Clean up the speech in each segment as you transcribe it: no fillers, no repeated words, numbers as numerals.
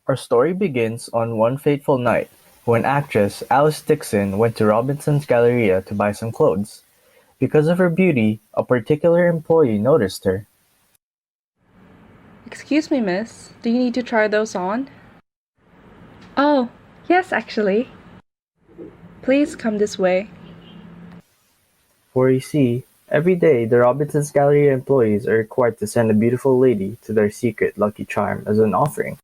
Our story begins on one fateful night when actress Alice Dixon went to Robinson's Galleria to buy some clothes. Because of her beauty, a particular employee noticed her. Excuse me, miss. Do you need to try those on? Oh, yes, actually. Please come this way. For you see, every day the Robinson's Galleria employees are required to send a beautiful lady to their secret lucky charm as an offering.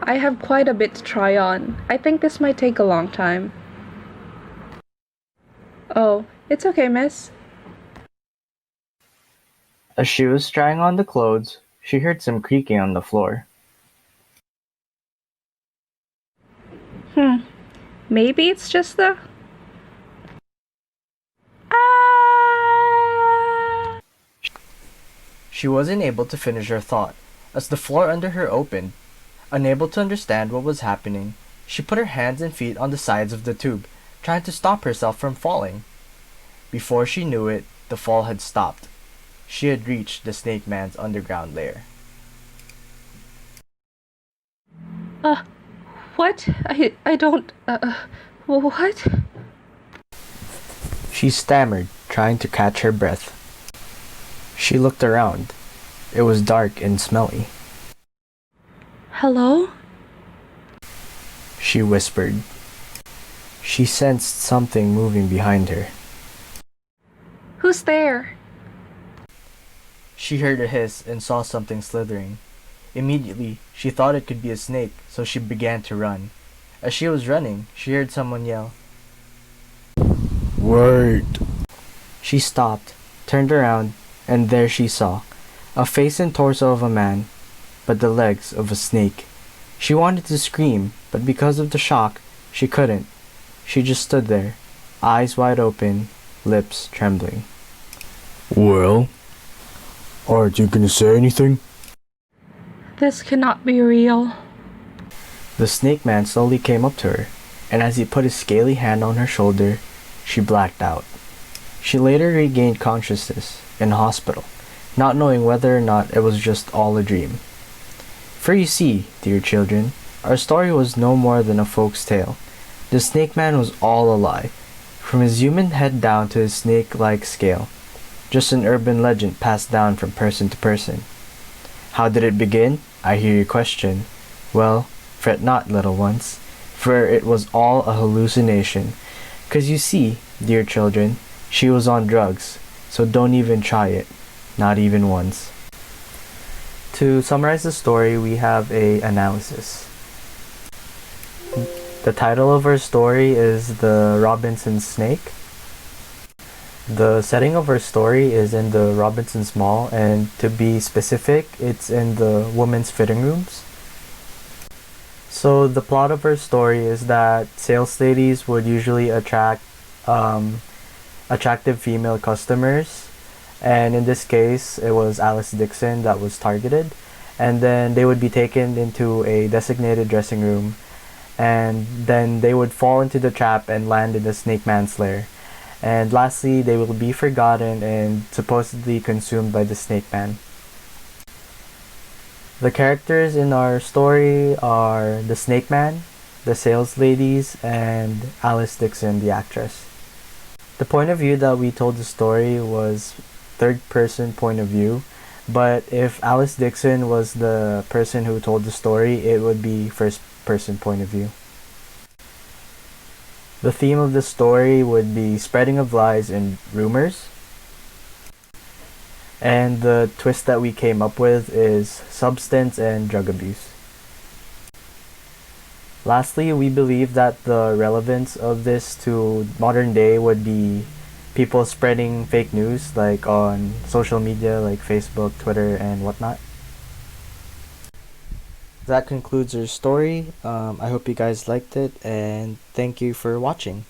I have quite a bit to try on. I think this might take a long time. Oh, it's okay, miss. As she was trying on the clothes, she heard some creaking on the floor. Hmm, maybe it's just the... Ah! She wasn't able to finish her thought, as the floor under her opened. Unable to understand what was happening, she put her hands and feet on the sides of the tube, trying to stop herself from falling. Before she knew it, the fall had stopped. She had reached the Snake Man's underground lair. Uh, what? I don't, what? She stammered, trying to catch her breath. She looked around. It was dark and smelly. Hello? She whispered. She sensed something moving behind her. Who's there? She heard a hiss and saw something slithering. Immediately, she thought it could be a snake, so she began to run. As she was running, she heard someone yell, "Wait!" She stopped, turned around, and there she saw a face and torso of a man, but the legs of a snake. She wanted to scream, but because of the shock, she couldn't. She just stood there, eyes wide open, lips trembling. "Well, aren't you gonna say anything?" This cannot be real. The snake man slowly came up to her, and as he put his scaly hand on her shoulder, she blacked out. She later regained consciousness in a hospital, not knowing whether or not it was just all a dream. For you see, dear children, our story was no more than a folk's tale. The snake man was all a lie, from his human head down to his snake-like scale, just an urban legend passed down from person to person. How did it begin? I hear you question. Well, fret not, little ones, for it was all a hallucination. 'Cause you see, dear children, she was on drugs, so don't even try it, not even once. To summarize the story, we have a analysis. The title of our story is The Robinson Snake. The setting of our story is in the Robinsons Mall, and to be specific, it's in the women's fitting rooms. So the plot of our story is that sales ladies would usually attract attractive female customers, and in this case, it was Alice Dixon that was targeted, and then they would be taken into a designated dressing room, and then they would fall into the trap and land in the Snake Man's lair. And lastly, they will be forgotten and supposedly consumed by the Snake Man. The characters in our story are the Snake Man, the sales ladies, and Alice Dixon, the actress. The point of view that we told the story was third person point of view, but if Alice Dixon was the person who told the story, it would be first person point of view. The theme of the story would be spreading of lies and rumors. And the twist that we came up with is substance and drug abuse. Lastly, we believe that the relevance of this to modern day would be people spreading fake news like on social media like Facebook, Twitter, and whatnot. That concludes our story. I hope you guys liked it, and thank you for watching.